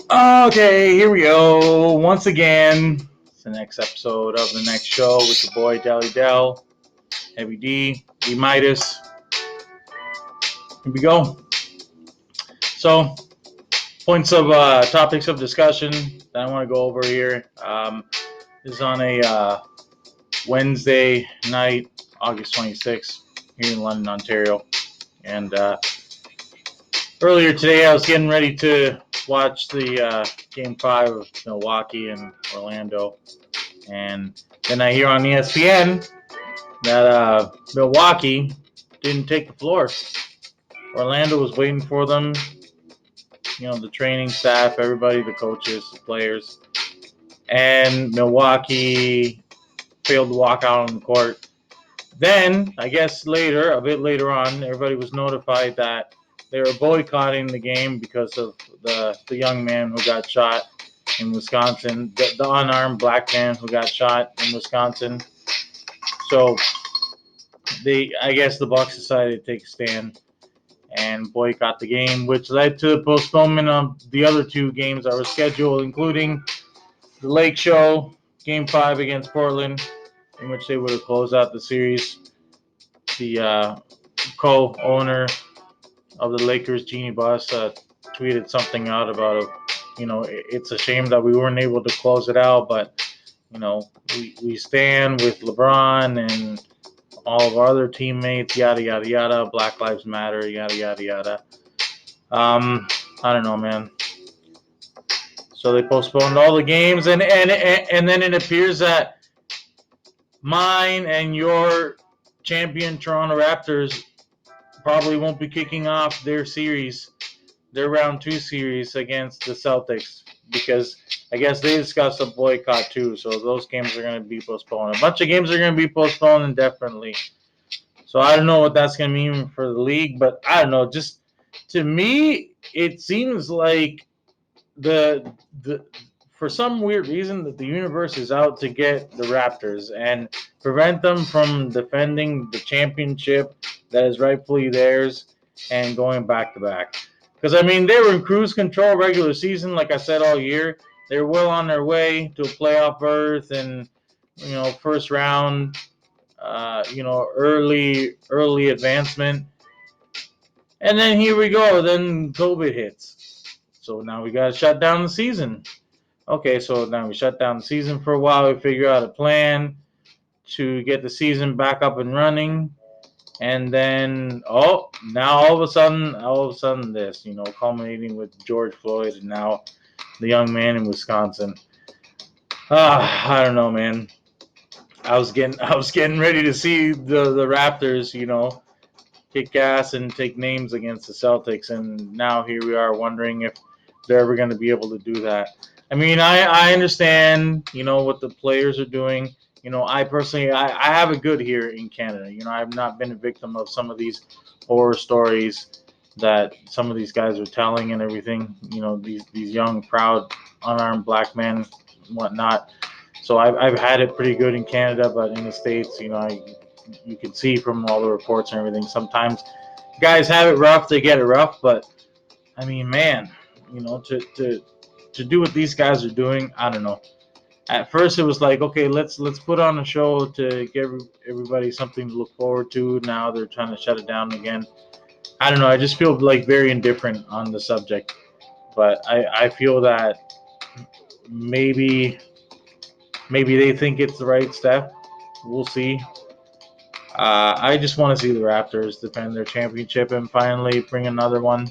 Okay, here we go. Once again, it's the next episode of the next show with your boy Dally Dell, Heavy D Midas. Here we go. So, points of topics of discussion that I want to go over here. This is on a Wednesday night, August 26th, here in London, Ontario. And earlier today, I was getting ready to watch the Game 5 of Milwaukee and Orlando. And then I hear on ESPN that Milwaukee didn't take the floor. Orlando was waiting for them. The training staff, everybody, the coaches, the players, and Milwaukee failed to walk out on the court. Then, I guess later, a bit later on, everybody was notified that they were boycotting the game because of the young man who got shot in Wisconsin, the unarmed black man who got shot in Wisconsin. So I guess the Bucks decided to take a stand and boycott the game, which led to the postponement of the other two games that were scheduled, including the Lake Show Game 5 against Portland, in which they would have closed out the series. The co-owner of the Lakers, Jeannie Buss, tweeted something out about it's a shame that we weren't able to close it out, but we stand with LeBron and all of our other teammates, yada yada yada. Black Lives Matter, yada yada yada. I don't know, man. So they postponed all the games, and then it appears that mine and your champion Toronto Raptors probably won't be kicking off their round two series against the Celtics, because I guess they discussed a boycott too. So those games are going to be postponed. A bunch of games are going to be postponed indefinitely. So I don't know what that's going to mean for the league, but I don't know. Just to me, it seems like the for some weird reason that the universe is out to get the Raptors and prevent them from defending the championship that is rightfully theirs and going back to back. Because I mean, they were in cruise control regular season, like I said all year. They were well on their way to a playoff berth and first round, early advancement. And then here we go. Then COVID hits. So now we got to shut down the season. Okay, so now we shut down the season for a while. We figure out a plan to get the season back up and running. And then, now all of a sudden this, culminating with George Floyd and now the young man in Wisconsin. I don't know, man. I was getting ready to see the Raptors, kick ass and take names against the Celtics, and now here we are wondering if they're ever going to be able to do that. I mean, I understand, what the players are doing. I personally, I have it good here in Canada. I've not been a victim of some of these horror stories that some of these guys are telling and everything. These young, proud, unarmed black men, and whatnot. So I've had it pretty good in Canada, but in the States, you can see from all the reports and everything. Sometimes guys have it rough; they get it rough. But I mean, man, to do what these guys are doing, I don't know. At first, it was like, okay, let's put on a show to give everybody something to look forward to. Now they're trying to shut it down again. I don't know. I just feel like very indifferent on the subject. But I feel that maybe maybe they think it's the right step. We'll see. I just want to see the Raptors defend their championship and finally bring another one.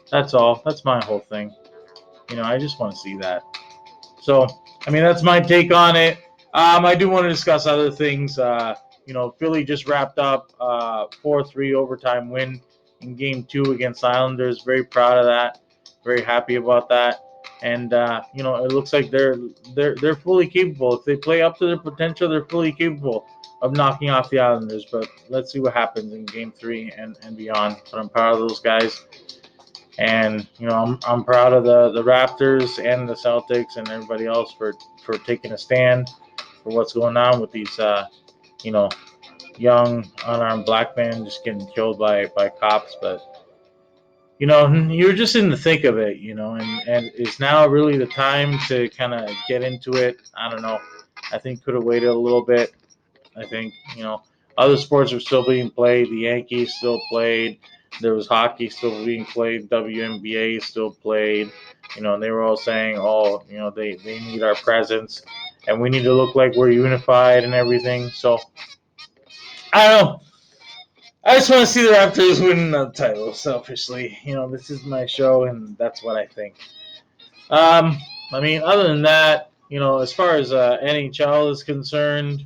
That's all. That's my whole thing. I just want to see that. So, I mean, that's my take on it. I do want to discuss other things. Philly just wrapped up 4-3 overtime win in Game 2 against Islanders. Very proud of that. Very happy about that. And it looks like they're fully capable. If they play up to their potential, they're fully capable of knocking off the Islanders. But let's see what happens in Game 3 and beyond. But I'm proud of those guys. And I'm proud of the Raptors and the Celtics and everybody else for taking a stand for what's going on with these you know young unarmed black men just getting killed by cops. But you're just in the thick of it, and it's now really the time to kind of get into it. I don't know. I think could have waited a little bit. I think, other sports are still being played. The Yankees still played. There was hockey still being played. WNBA still played. And they were all saying, oh, they need our presence and we need to look like we're unified and everything. So, I don't know. I just want to see the Raptors win the title, selfishly. This is my show and that's what I think. Um, I mean, other than that, as far as NHL is concerned,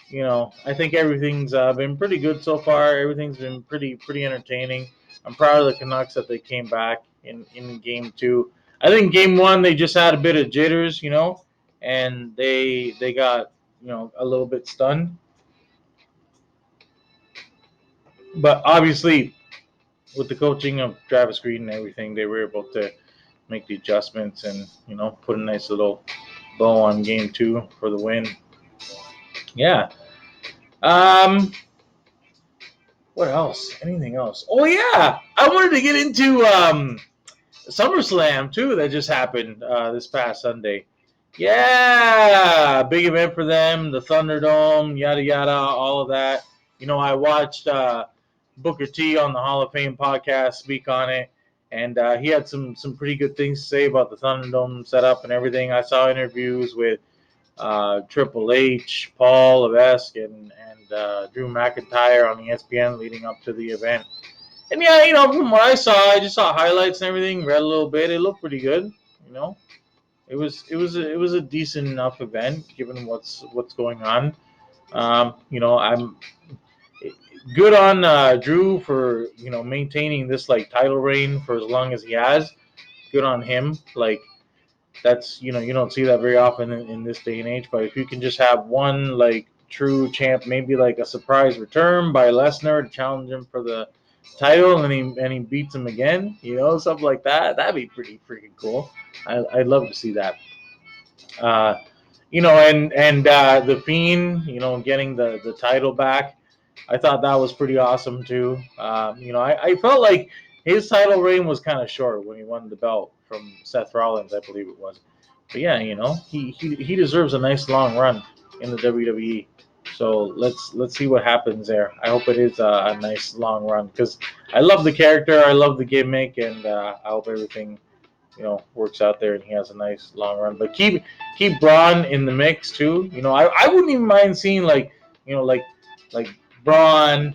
I think everything's been pretty good so far. Everything's been pretty entertaining. I'm proud of the Canucks that they came back in game two. I think game one they just had a bit of jitters, and they got a little bit stunned. But obviously, with the coaching of Travis Green and everything, they were able to make the adjustments and put a nice little bow on game two for the win. Yeah. Um, What else? Anything else? Oh yeah, I wanted to get into SummerSlam too. That just happened this past Sunday. Yeah, big event for them. The Thunderdome, yada yada, all of that. I watched Booker T on the Hall of Fame podcast speak on it, and he had some pretty good things to say about the Thunderdome setup and everything. I saw interviews with Triple H, Paul Levesque, and Drew McIntyre on ESPN leading up to the event. And yeah, from what I just saw highlights and everything, read a little bit. It looked pretty good. You know, it was a decent enough event given what's going on. I'm good on Drew for maintaining this like title reign for as long as he has. Good on him. Like that's you don't see that very often in this day and age. But if you can just have one like true champ, maybe like a surprise return by Lesnar to challenge him for the title, and he beats him again, something like that. That'd be pretty freaking cool. I'd love to see that. Uh, and the Fiend, getting the title back. I thought that was pretty awesome too. I felt like his title reign was kind of short when he won the belt from Seth Rollins, I believe it was. But yeah, he deserves a nice long run in the WWE. So let's see what happens there. I hope it is a nice long run because I love the character, I love the gimmick, and I hope everything works out there and he has a nice long run. But keep Braun in the mix too. I wouldn't even mind seeing like Braun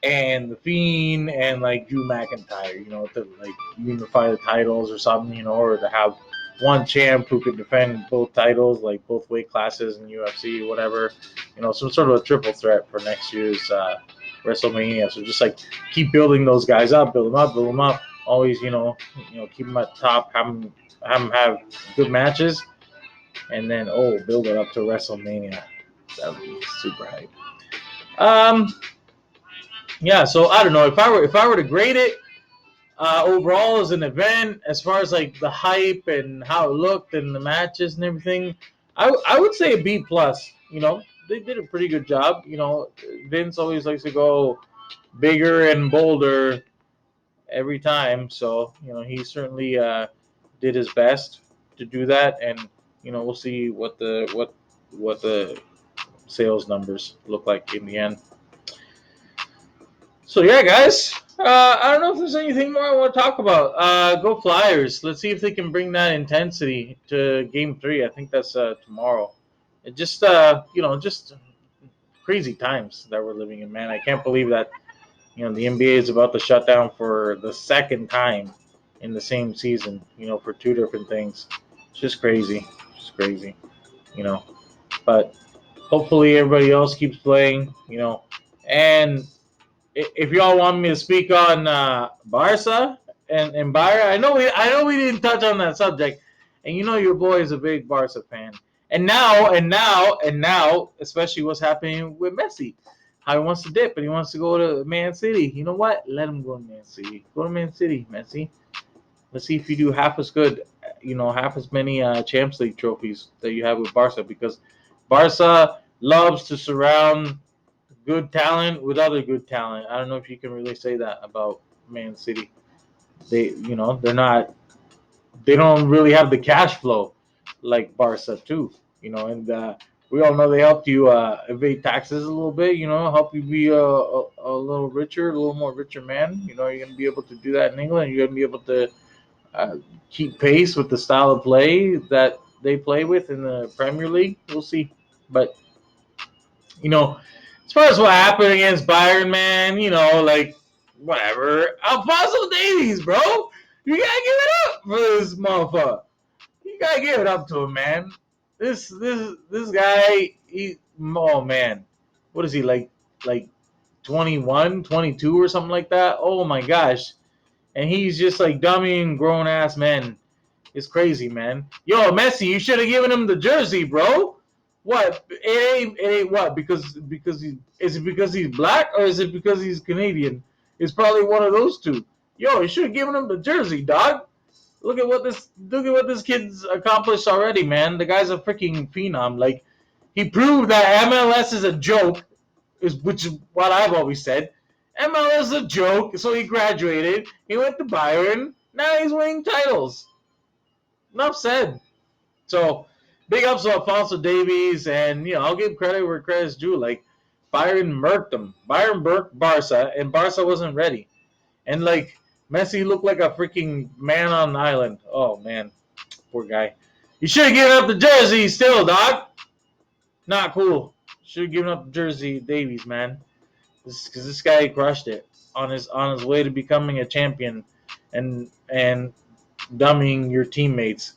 and the Fiend and like Drew McIntyre, to like unify the titles or something, or to have one champ who could defend both titles, like both weight classes in UFC, whatever, some sort of a triple threat for next year's WrestleMania. So just like keep building those guys up, build them up, build them up. Always, keep them at the top, have them have good matches, and then build it up to WrestleMania. That would be super hype. Um, yeah, so I don't know if I were to grade it overall as an event, as far as like the hype and how it looked and the matches and everything, I would say a B plus. They did a pretty good job. Vince always likes to go bigger and bolder every time, so he certainly did his best to do that, and we'll see what the sales numbers look like in the end. So yeah, guys. I don't know if there's anything more I want to talk about. Go Flyers! Let's see if they can bring that intensity to Game 3. I think that's tomorrow. It just crazy times that we're living in, man. I can't believe that the NBA is about to shut down for the second time in the same season. For two different things. It's just crazy. Just crazy. You know, but hopefully everybody else keeps playing. And if y'all want me to speak on Barca and Bayern, I know we didn't touch on that subject, and your boy is a big Barca fan. And now, especially what's happening with Messi, how he wants to dip and he wants to go to Man City. You know what? Let him go to Man City. Go to Man City, Messi. Let's see if you do half as good, half as many Champions League trophies that you have with Barca, because Barca loves to surround good talent with other good talent. I don't know if you can really say that about Man City. they're not. They don't really have the cash flow like Barca too. And we all know they helped you evade taxes a little bit. Help you be a little richer, a little more richer man. You're gonna be able to do that in England. You're gonna be able to uh, keep pace with the style of play that they play with in the Premier League. We'll see, but you know, as far as what happened against Bayern, man, like whatever. Alfonso Davies, bro, you gotta give it up for this motherfucker. You gotta give it up to him, man. This guy, oh man, what is he like 21, 22 or something like that? Oh my gosh, and he's just like dummying grown ass men. It's crazy, man. Yo, Messi, you should have given him the jersey, bro. What? It ain't what? Because is it because he's black or is it because he's Canadian? It's probably one of those two. Yo, you should have given him the jersey, dog. Look at what this kid's accomplished already, man. The guy's a freaking phenom. Like he proved that MLS is a joke, which is what I've always said. MLS is a joke, so he graduated. He went to Bayern. Now he's winning titles. Enough said. So big ups to Alfonso Davies, and I'll give credit where credit's due. Like Bayern murked them. Bayern murked Barca, and Barca wasn't ready. And like Messi looked like a freaking man on an island. Oh man, poor guy. You should have given up the jersey still, dog. Not cool. Should have given up the jersey, Davies, man. Because this guy crushed it on his way to becoming a champion, and dummying your teammates.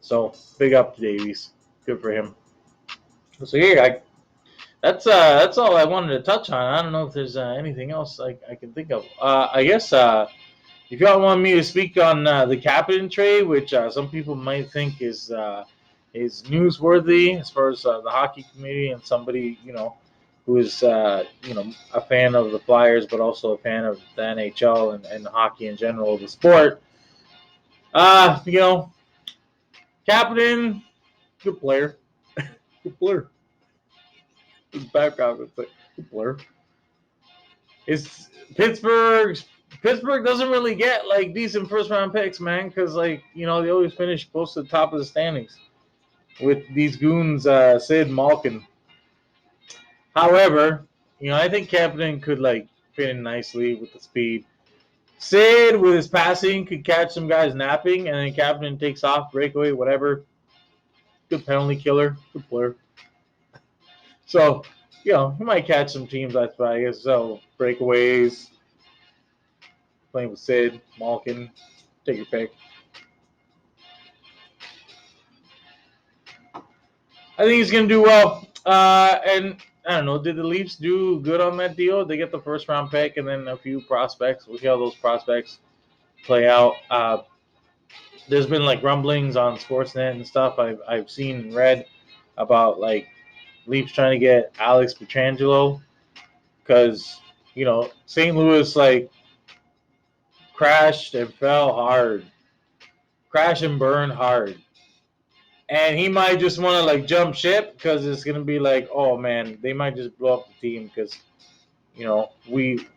So big up to Davies. Good for him. So yeah, that's all I wanted to touch on. I don't know if there's anything else I can think of. I guess if y'all want me to speak on the Kapanen trade, which some people might think is newsworthy as far as the hockey community and somebody who is a fan of the Flyers, but also a fan of the NHL and hockey in general, the sport. Uh, you know, Kapanen, good player, good player. His background, but good player. It's Pittsburgh doesn't really get like decent first round picks, man, because they always finish close to the top of the standings with these goons, Sid Malkin. However, I think Kapanen could fit in nicely with the speed. Sid with his passing could catch some guys napping, and then Kapanen takes off, breakaway, whatever. Good penalty killer, good player. So, he might catch some teams. I guess so. Breakaways, playing with Sid Malkin. Take your pick. I think he's gonna do well. And I don't know, did the Leafs do good on that deal? They get the first round pick and then a few prospects. We'll see how those prospects play out. There's been rumblings on Sportsnet and stuff. I've seen and read about Leafs trying to get Alex Pietrangelo because St. Louis crashed and fell hard, crash and burn hard. And he might just want to jump ship because it's gonna be oh man, they might just blow up the team because we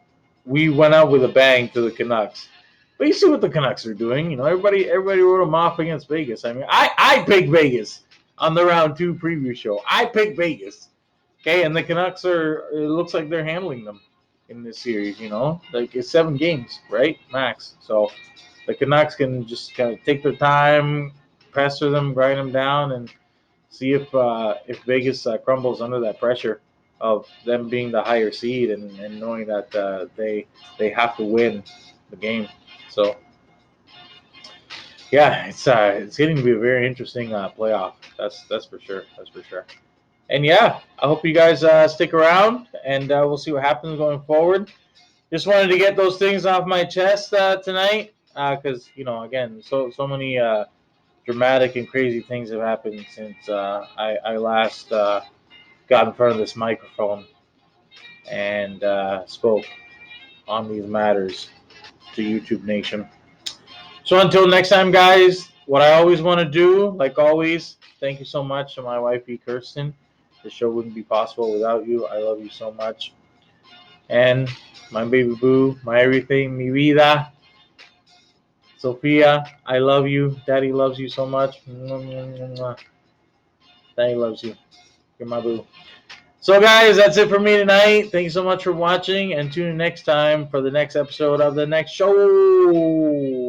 went out with a bang to the Canucks. But you see what the Canucks are doing. Everybody wrote them off against Vegas. I mean, I picked Vegas on the round 2 preview show. I picked Vegas. Okay, and the Canucks it looks like they're handling them in this series. It's 7 games, right, max. So the Canucks can just kind of take their time, pester them, grind them down, and see if Vegas crumbles under that pressure of them being the higher seed and knowing that they have to win the game. So yeah, it's getting to be a very interesting playoff. That's for sure. That's for sure. And yeah, I hope you guys stick around, and we'll see what happens going forward. Just wanted to get those things off my chest tonight, because again, so many dramatic and crazy things have happened since I last got in front of this microphone and spoke on these matters to YouTube Nation. So until next time, guys, what I always want to do, like always, thank you so much to my wifey, Kirsten. The show wouldn't be possible without you. I love you so much. And my baby boo, my everything, mi vida. Sophia, I love you. Daddy loves you so much. Daddy loves you. You're my boo. So, guys, that's it for me tonight. Thank you so much for watching, and tune in next time for the next episode of the next show.